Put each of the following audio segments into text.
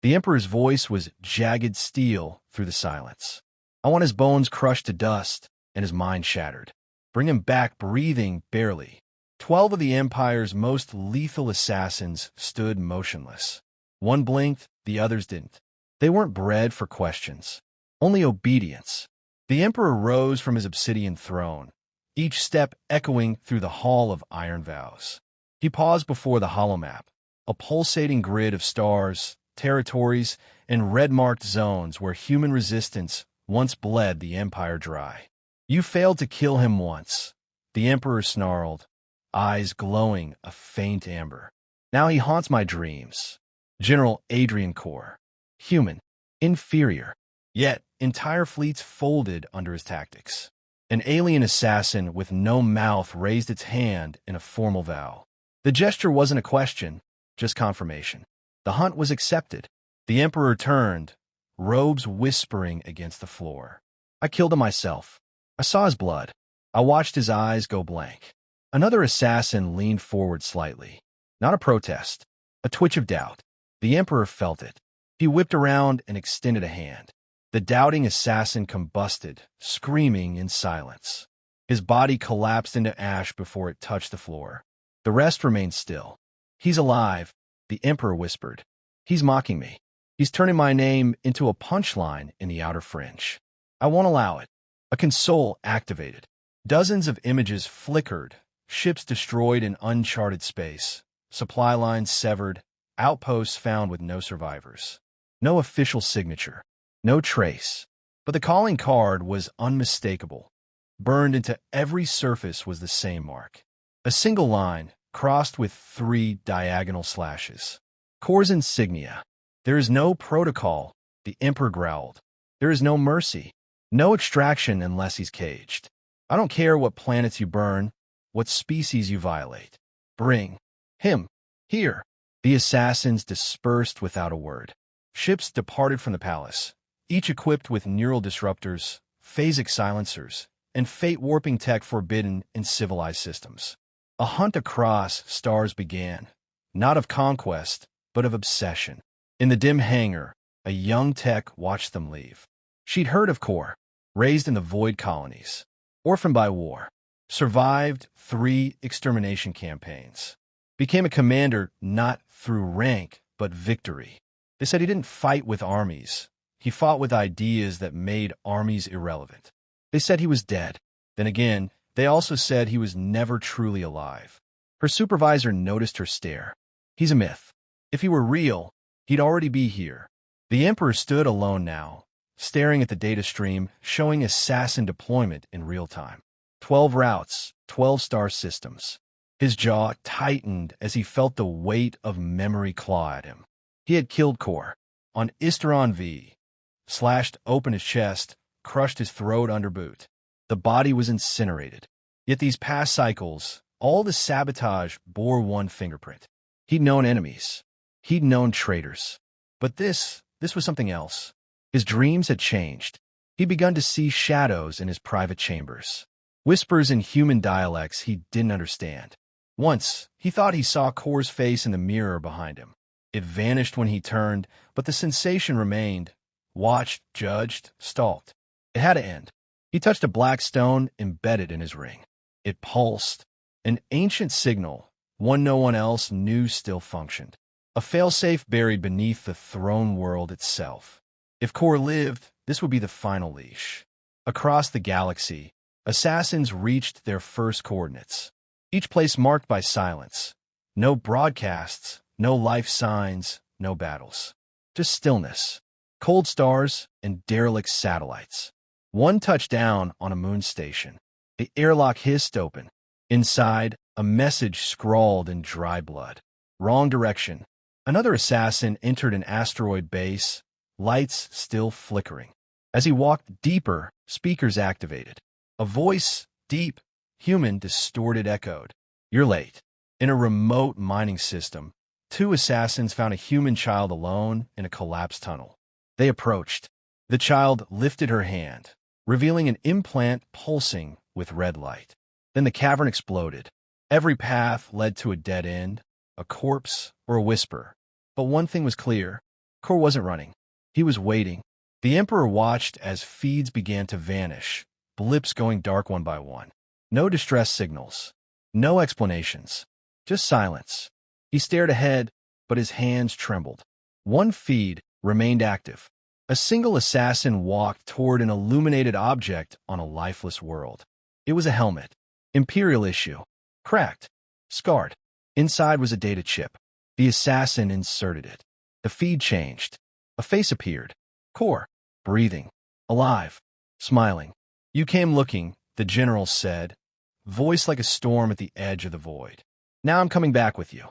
The Emperor's voice was jagged steel through the silence. I want his bones crushed to dust and his mind shattered. Bring him back breathing barely. 12 of the Empire's most lethal assassins stood motionless. One blinked, the others didn't. They weren't bred for questions, only obedience. The Emperor rose from his obsidian throne, each step echoing through the hall of iron vows. He paused before the holomap, a pulsating grid of stars, territories, and red-marked zones where human resistance once bled the Empire dry. You failed to kill him once, the Emperor snarled, eyes glowing a faint amber. Now he haunts my dreams. General Adrien Korr. Human. Inferior. Yet, entire fleets folded under his tactics. An alien assassin with no mouth raised its hand in a formal vow. The gesture wasn't a question, just confirmation. The hunt was accepted. The Emperor turned, robes whispering against the floor. I killed him myself. I saw his blood. I watched his eyes go blank. Another assassin leaned forward slightly. Not a protest, a twitch of doubt. The Emperor felt it. He whipped around and extended a hand. The doubting assassin combusted, screaming in silence. His body collapsed into ash before it touched the floor. The rest remained still. He's alive, the Emperor whispered. He's mocking me. He's turning my name into a punchline in the outer fringe. I won't allow it. A console activated. Dozens of images flickered, ships destroyed in uncharted space, supply lines severed, outposts found with no survivors. No official signature, no trace. But the calling card was unmistakable. Burned into every surface was the same mark. A single line, crossed with 3 diagonal slashes. Korr's insignia. There is no protocol, the Emperor growled. There is no mercy, no extraction unless he's caged. I don't care what planets you burn, what species you violate. Bring him here. The assassins dispersed without a word. Ships departed from the palace, each equipped with neural disruptors, phasic silencers, and fate-warping tech forbidden in civilized systems. A hunt across stars began, not of conquest, but of obsession. In the dim hangar, a young tech watched them leave. She'd heard of Korr, raised in the void colonies, orphaned by war, survived 3 extermination campaigns, became a commander not through rank, but victory. They said he didn't fight with armies. He fought with ideas that made armies irrelevant. They said he was dead. Then again, they also said he was never truly alive. Her supervisor noticed her stare. He's a myth. If he were real, he'd already be here. The Emperor stood alone now, staring at the data stream showing assassin deployment in real time. 12 routes, 12 star systems. His jaw tightened as he felt the weight of memory claw at him. He had killed Korr on Isteron V, slashed open his chest, crushed his throat under boot. The body was incinerated. Yet these past cycles, all the sabotage bore one fingerprint. He'd known enemies. He'd known traitors. But this was something else. His dreams had changed. He'd begun to see shadows in his private chambers. Whispers in human dialects he didn't understand. Once, he thought he saw Korr's face in the mirror behind him. It vanished when he turned, but the sensation remained. Watched, judged, stalked. It had to end. He touched a black stone embedded in his ring. It pulsed. An ancient signal, one no one else knew still functioned. A failsafe buried beneath the throne world itself. If Korr lived, this would be the final leash. Across the galaxy, assassins reached their first coordinates. Each place marked by silence. No broadcasts, no life signs, no battles. Just stillness. Cold stars and derelict satellites. One touched down on a moon station. The airlock hissed open. Inside, a message scrawled in dry blood. Wrong direction. Another assassin entered an asteroid base, lights still flickering. As he walked deeper, speakers activated. A voice, deep, human, distorted, echoed. You're late. In a remote mining system, 2 assassins found a human child alone in a collapsed tunnel. They approached. The child lifted her hand, revealing an implant pulsing with red light. Then the cavern exploded. Every path led to a dead end, a corpse, or a whisper. But one thing was clear. Korr wasn't running. He was waiting. The Emperor watched as feeds began to vanish, blips going dark one by one. No distress signals. No explanations. Just silence. He stared ahead, but his hands trembled. One feed remained active. A single assassin walked toward an illuminated object on a lifeless world. It was a helmet. Imperial issue. Cracked. Scarred. Inside was a data chip. The assassin inserted it. The feed changed. A face appeared. Korr. Breathing. Alive. Smiling. "You came looking," the general said, voice like a storm at the edge of the void. "Now I'm coming back with you."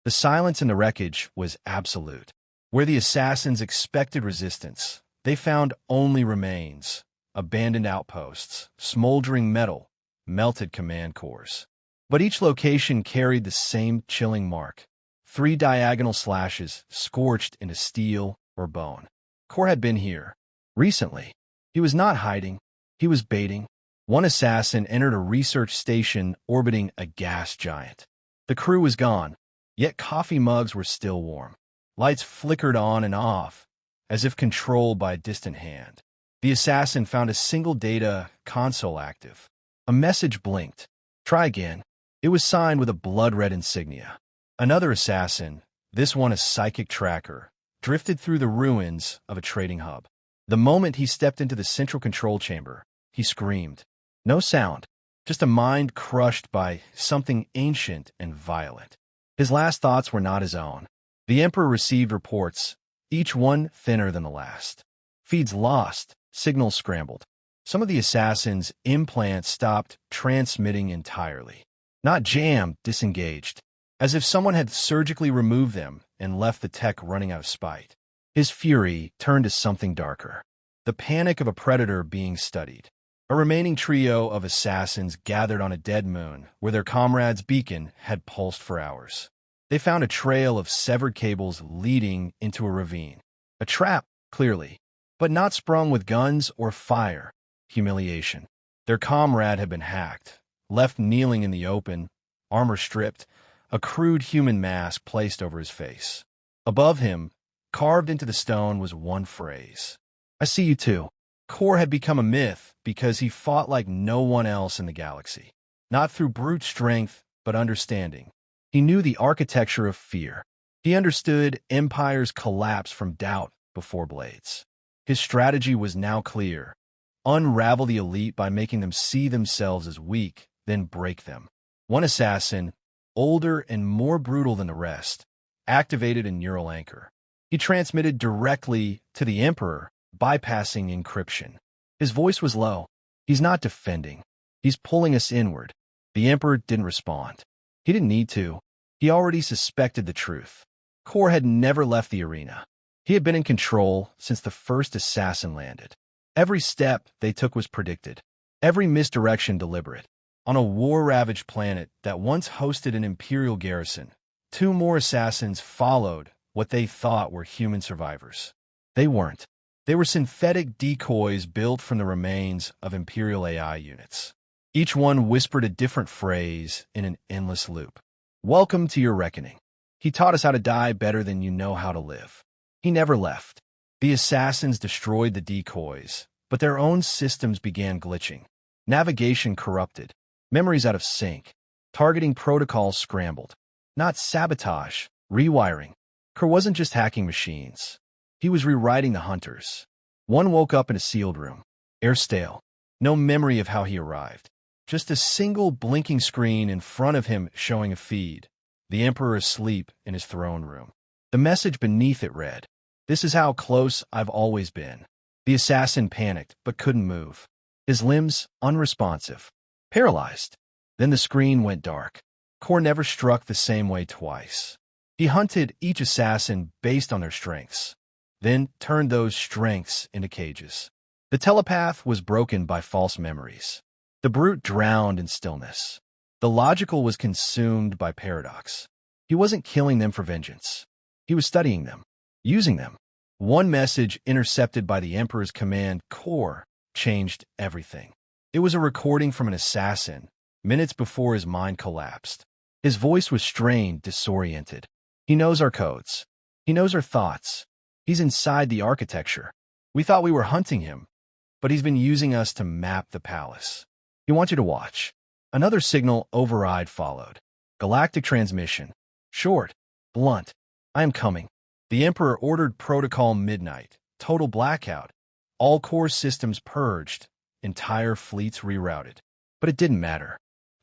The silence in the wreckage was absolute. Where the assassins expected resistance, they found only remains, abandoned outposts, smoldering metal, melted command cores. But each location carried the same chilling mark: 3 diagonal slashes scorched into steel or bone. Korr had been here. Recently. He was not hiding. He was baiting. One assassin entered a research station orbiting a gas giant. The crew was gone, yet coffee mugs were still warm. Lights flickered on and off, as if controlled by a distant hand. The assassin found a single data console active. A message blinked. "Try again." It was signed with a blood-red insignia. Another assassin, this one a psychic tracker, drifted through the ruins of a trading hub. The moment he stepped into the central control chamber, he screamed. No sound, just a mind crushed by something ancient and violent. His last thoughts were not his own. The Emperor received reports, each one thinner than the last. Feeds lost, signals scrambled. Some of the assassins' implants stopped transmitting entirely. Not jammed, disengaged, as if someone had surgically removed them and left the tech running out of spite. His fury turned to something darker. The panic of a predator being studied. A remaining trio of assassins gathered on a dead moon where their comrade's beacon had pulsed for hours. They found a trail of severed cables leading into a ravine. A trap, clearly, but not sprung with guns or fire. Humiliation. Their comrade had been hacked, left kneeling in the open, armor stripped, a crude human mask placed over his face. Above him, carved into the stone, was one phrase. "I see you too." Korr had become a myth because he fought like no one else in the galaxy. Not through brute strength, but understanding. He knew the architecture of fear. He understood empires collapse from doubt before blades. His strategy was now clear. Unravel the elite by making them see themselves as weak, then break them. One assassin, older and more brutal than the rest, activated a neural anchor. He transmitted directly to the Emperor, bypassing encryption. His voice was low. "He's not defending. He's pulling us inward." The Emperor didn't respond. He didn't need to. He already suspected the truth. Korr had never left the arena. He had been in control since the first assassin landed. Every step they took was predicted. Every misdirection deliberate. On a war-ravaged planet that once hosted an Imperial garrison, 2 more assassins followed what they thought were human survivors. They weren't. They were synthetic decoys built from the remains of Imperial AI units. Each one whispered a different phrase in an endless loop. "Welcome to your reckoning. He taught us how to die better than you know how to live." He never left. The assassins destroyed the decoys, but their own systems began glitching. Navigation corrupted. Memories out of sync. Targeting protocols scrambled. Not sabotage, rewiring. Korr wasn't just hacking machines. He was rewriting the hunters. One woke up in a sealed room. Air stale. No memory of how he arrived. Just a single blinking screen in front of him showing a feed. The Emperor asleep in his throne room. The message beneath it read, "This is how close I've always been." The assassin panicked, but couldn't move. His limbs unresponsive. Paralyzed. Then the screen went dark. Korr never struck the same way twice. He hunted each assassin based on their strengths, then turned those strengths into cages. The telepath was broken by false memories. The brute drowned in stillness. The logical was consumed by paradox. He wasn't killing them for vengeance. He was studying them, using them. One message intercepted by the Emperor's command core changed everything. It was a recording from an assassin, minutes before his mind collapsed. His voice was strained, disoriented. "He knows our codes. He knows our thoughts. He's inside the architecture. We thought we were hunting him, but he's been using us to map the palace. He wants you to watch. Another signal override followed. Galactic transmission. Short. Blunt. I am coming. The Emperor ordered Protocol Midnight. Total blackout. All core systems purged. Entire fleets rerouted. But it didn't matter.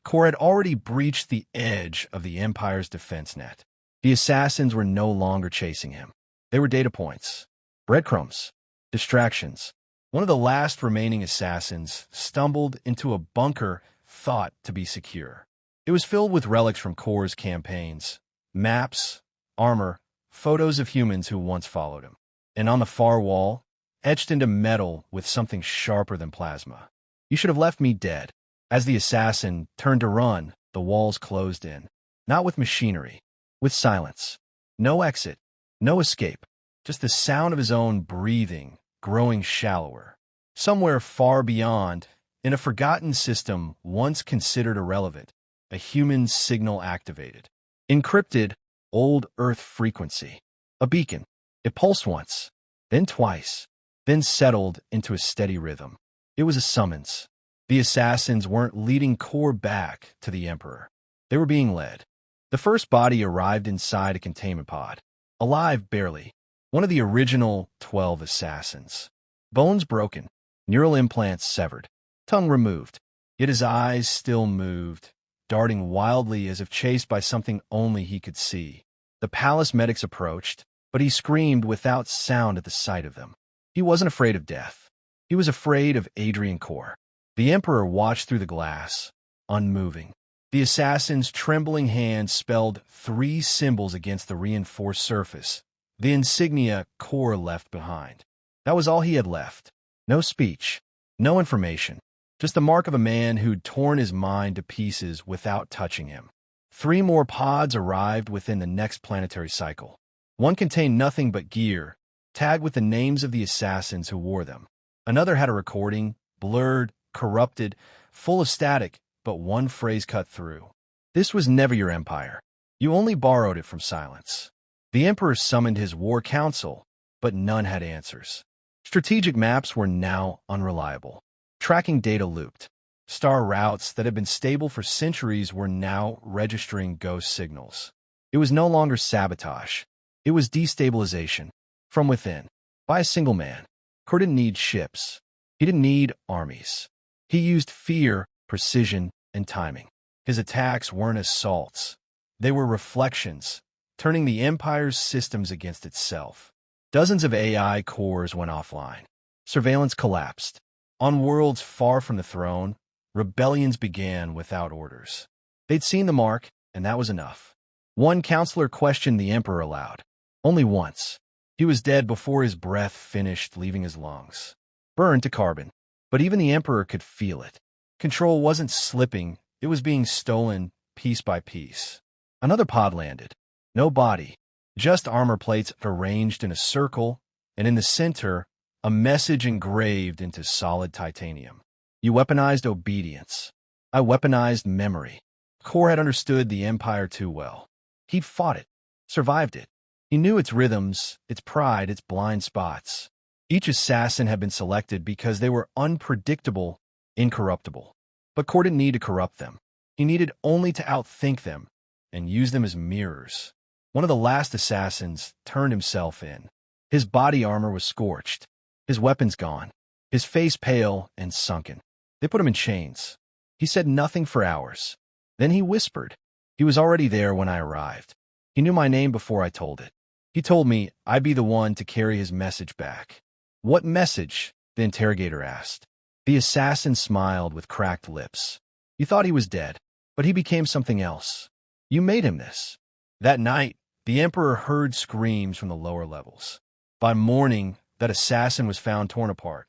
Korr had already breached the edge of the Empire's defense net. The assassins were no longer chasing him. They were data points. Breadcrumbs. Distractions. One of the last remaining assassins stumbled into a bunker thought to be secure. It was filled with relics from Korr's campaigns, maps, armor, photos of humans who once followed him. And on the far wall, etched into metal with something sharper than plasma. You should have left me dead. As the assassin turned to run, the walls closed in. Not with machinery, with silence. No exit, no escape. Just the sound of his own breathing, growing shallower. Somewhere far beyond, in a forgotten system once considered irrelevant, a human signal activated. Encrypted, old Earth frequency. A beacon. It pulsed once, then twice, then settled into a steady rhythm. It was a summons. The assassins weren't leading Korr back to the Emperor. They were being led. The first body arrived inside a containment pod. Alive barely. One of the original 12 assassins. Bones broken. Neural implants severed. Tongue removed. Yet his eyes still moved, darting wildly as if chased by something only he could see. The palace medics approached, but he screamed without sound at the sight of them. He wasn't afraid of death. He was afraid of Adrien Korr. The Emperor watched through the glass, unmoving. The assassin's trembling hand spelled 3 symbols against the reinforced surface, the insignia Korr left behind. That was all he had left. No speech, no information, just the mark of a man who'd torn his mind to pieces without touching him. 3 more pods arrived within the next planetary cycle. One contained nothing but gear, tagged with the names of the assassins who wore them. Another had a recording, blurred, corrupted, full of static, but one phrase cut through. This was never your empire. You only borrowed it from silence. The Emperor summoned his war council, but none had answers. Strategic maps were now unreliable. Tracking data looped. Star routes that had been stable for centuries were now registering ghost signals. It was no longer sabotage. It was destabilization. From within. By a single man. Korr didn't need ships. He didn't need armies. He used fear, precision, and timing. His attacks weren't assaults. They were reflections, turning the Empire's systems against itself. Dozens of AI cores went offline. Surveillance collapsed. On worlds far from the throne, rebellions began without orders. They'd seen the mark, and that was enough. One counselor questioned the Emperor aloud. Only once. He was dead before his breath finished leaving his lungs. Burned to carbon. But even the Emperor could feel it. Control wasn't slipping, it was being stolen piece by piece. Another pod landed. No body, just armor plates arranged in a circle, and in the center, a message engraved into solid titanium. You weaponized obedience. I weaponized memory. Korr had understood the Empire too well. He'd fought it, survived it. He knew its rhythms, its pride, its blind spots. Each assassin had been selected because they were unpredictable, incorruptible. But Korr didn't need to corrupt them. He needed only to outthink them and use them as mirrors. One of the last assassins turned himself in. His body armor was scorched, his weapons gone, his face pale and sunken. They put him in chains. He said nothing for hours. Then he whispered. He was already there when I arrived. He knew my name before I told it. He told me I'd be the one to carry his message back. What message? The interrogator asked. The assassin smiled with cracked lips. You thought he was dead, but he became something else. You made him this. That night, the Emperor heard screams from the lower levels. By morning, that assassin was found torn apart.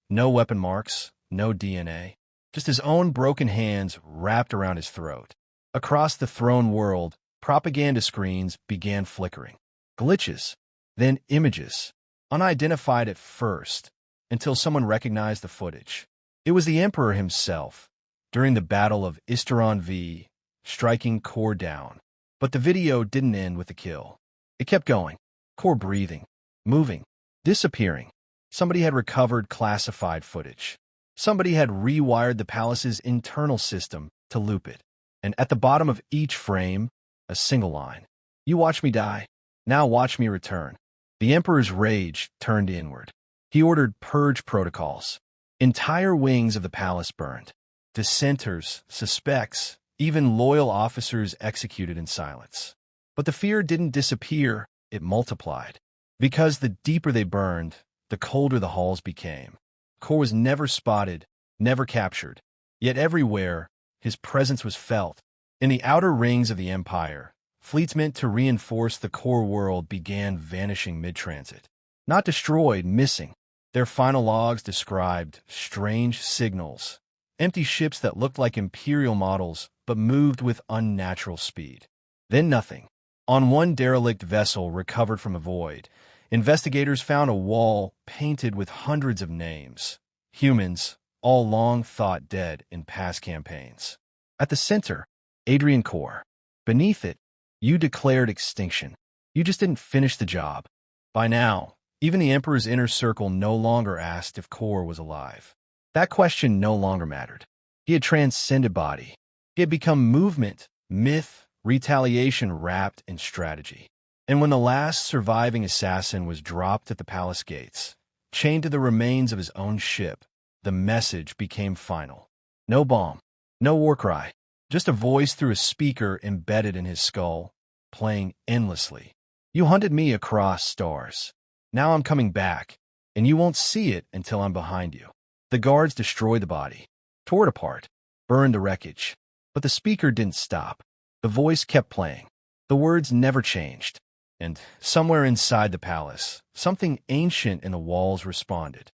No weapon marks, no DNA, just his own broken hands wrapped around his throat. Across the throne world, propaganda screens began flickering. Glitches, then images, unidentified at first, until someone recognized the footage. It was the Emperor himself, during the Battle of Isteron V, striking Korr down. But the video didn't end with the kill. It kept going, Korr breathing, moving, disappearing. Somebody had recovered classified footage. Somebody had rewired the palace's internal system to loop it. And at the bottom of each frame, a single line. You watch me die. Now watch me return. The Emperor's rage turned inward. He ordered purge protocols. Entire wings of the palace burned. Dissenters, suspects, even loyal officers executed in silence. But the fear didn't disappear, it multiplied. Because the deeper they burned, the colder the halls became. Korr was never spotted, never captured. Yet everywhere, his presence was felt. In the outer rings of the Empire, fleets meant to reinforce the core world began vanishing mid-transit. Not destroyed, missing. Their final logs described strange signals, empty ships that looked like Imperial models but moved with unnatural speed. Then nothing. On one derelict vessel recovered from a void, investigators found a wall painted with hundreds of names. Humans, all long thought dead in past campaigns. At the center, Adrien Korr. Beneath it, you declared extinction. You just didn't finish the job. By now, even the Emperor's inner circle no longer asked if Korr was alive. That question no longer mattered. He had transcended body. He had become movement, myth, retaliation wrapped in strategy. And when the last surviving assassin was dropped at the palace gates, chained to the remains of his own ship, the message became final. No bomb, no war cry, just a voice through a speaker embedded in his skull, playing endlessly. You hunted me across stars. Now I'm coming back, and you won't see it until I'm behind you. The guards destroyed the body, tore it apart, burned the wreckage. But the speaker didn't stop. The voice kept playing. The words never changed. And somewhere inside the palace, something ancient in the walls responded.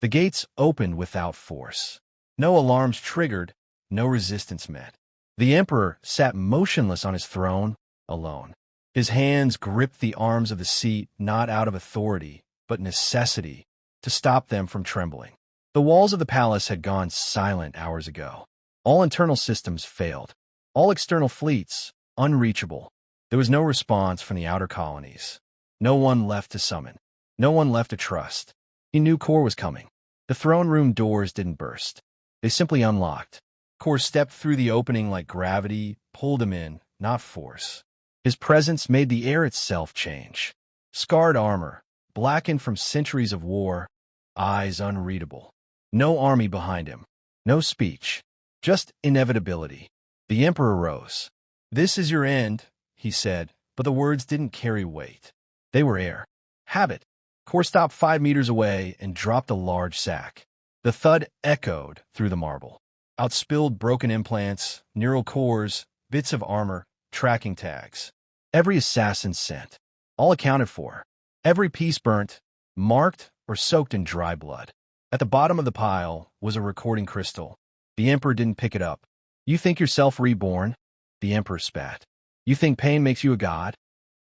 The gates opened without force. No alarms triggered, no resistance met. The Emperor sat motionless on his throne, alone. His hands gripped the arms of the seat not out of authority, but necessity, to stop them from trembling. The walls of the palace had gone silent hours ago. All internal systems failed. All external fleets, unreachable. There was no response from the outer colonies. No one left to summon. No one left to trust. He knew Korr was coming. The throne room doors didn't burst. They simply unlocked. Korr stepped through the opening like gravity, pulled him in, not force. His presence made the air itself change. Scarred armor, blackened from centuries of war, eyes unreadable. No army behind him. No speech. Just inevitability. The Emperor rose. "This is your end," he said, but the words didn't carry weight. They were air. Habit. Korr stopped 5 meters away and dropped a large sack. The thud echoed through the marble. Out spilled broken implants, neural cores, bits of armor, tracking tags. Every assassin sent. All accounted for. Every piece burnt, marked, or soaked in dry blood. At the bottom of the pile was a recording crystal. The Emperor didn't pick it up. "You think yourself reborn?" The Emperor spat. "You think pain makes you a god?"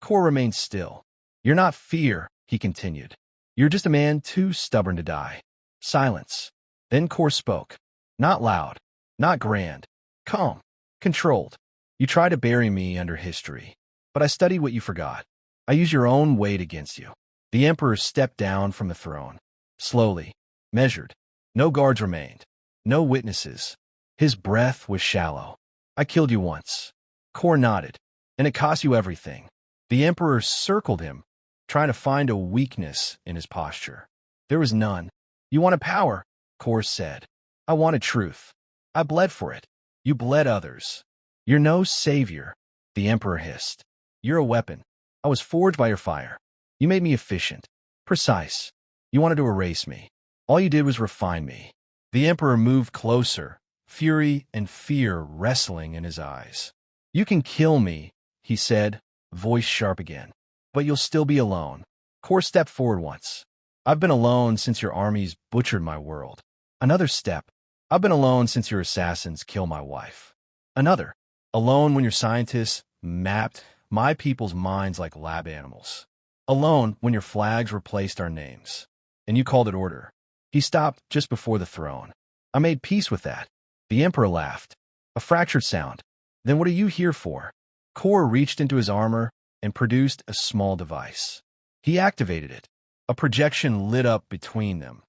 Korr remained still. "You're not fear," he continued. "You're just a man too stubborn to die." Silence. Then Korr spoke. Not loud, not grand. Calm, controlled. "You try to bury me under history, but I studied what you forgot. I use your own weight against you." The Emperor stepped down from the throne. Slowly, measured. No guards remained. No witnesses. His breath was shallow. "I killed you once." Korr nodded. "And it cost you everything." The Emperor circled him, trying to find a weakness in his posture. There was none. "You wanted power," Korr said. "I wanted truth. I bled for it. You bled others. You're no savior," the Emperor hissed. "You're a weapon. I was forged by your fire. You made me efficient, precise. You wanted to erase me. All you did was refine me." The Emperor moved closer, fury and fear wrestling in his eyes. "You can kill me," he said, voice sharp again. "But you'll still be alone." Korr stepped forward once. "I've been alone since your armies butchered my world." Another step. "I've been alone since your assassins killed my wife." Another. "Alone when your scientists mapped my people's minds like lab animals." "Alone when your flags replaced our names." "And you called it order." He stopped just before the throne. "I made peace with that." The Emperor laughed. A fractured sound. "Then what are you here for?" Korr reached into his armor and produced a small device. He activated it. A projection lit up between them.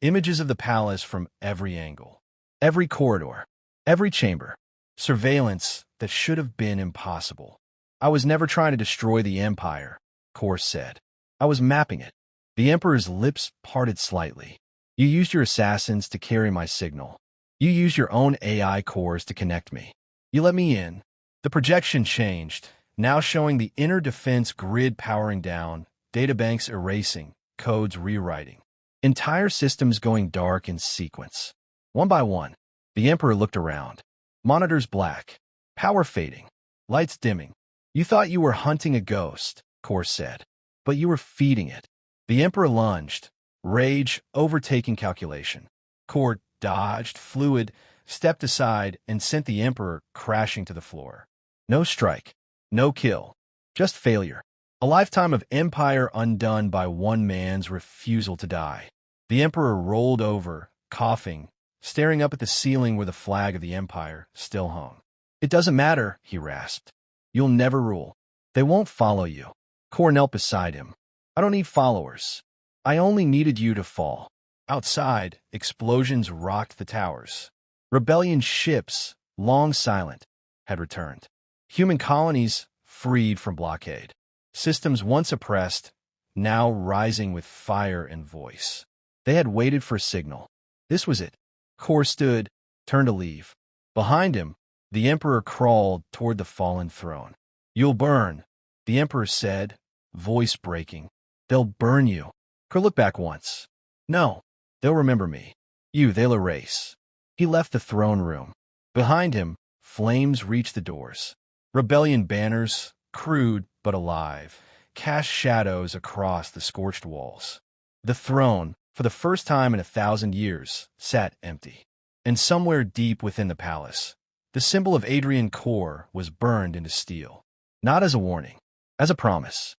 Images of the palace from every angle. Every corridor. Every chamber. Surveillance that should have been impossible. I was never trying to destroy the Empire, Korr said. I was mapping it. The Emperor's lips parted slightly. You used your assassins to carry my signal. You used your own AI cores to connect me. You let me in. The projection changed, now showing the inner defense grid powering down, databanks erasing, codes rewriting. Entire systems going dark in sequence. One by one, the Emperor looked around. Monitors black. Power fading. Lights dimming. You thought you were hunting a ghost, Korr said. But you were feeding it. The Emperor lunged, rage overtaking calculation. Korr dodged, fluid, stepped aside, and sent the Emperor crashing to the floor. No strike. No kill. Just failure. A lifetime of empire undone by one man's refusal to die. The Emperor rolled over, coughing, staring up at the ceiling where the flag of the Empire still hung. It doesn't matter, he rasped. You'll never rule. They won't follow you. Korr knelt beside him. I don't need followers. I only needed you to fall. Outside, explosions rocked the towers. Rebellion ships, long silent, had returned. Human colonies freed from blockade. Systems once oppressed, now rising with fire and voice. They had waited for a signal. This was it. Korr stood, turned to leave. Behind him, the Emperor crawled toward the fallen throne. You'll burn, the Emperor said, voice breaking. They'll burn you. Korr looked back once. No, they'll remember me. You, they'll erase. He left the throne room. Behind him, flames reached the doors. Rebellion banners, crude but alive, cast shadows across the scorched walls. The throne, for the first time in 1,000 years, sat empty. And somewhere deep within the palace, the symbol of Adrien Korr was burned into steel. Not as a warning, as a promise.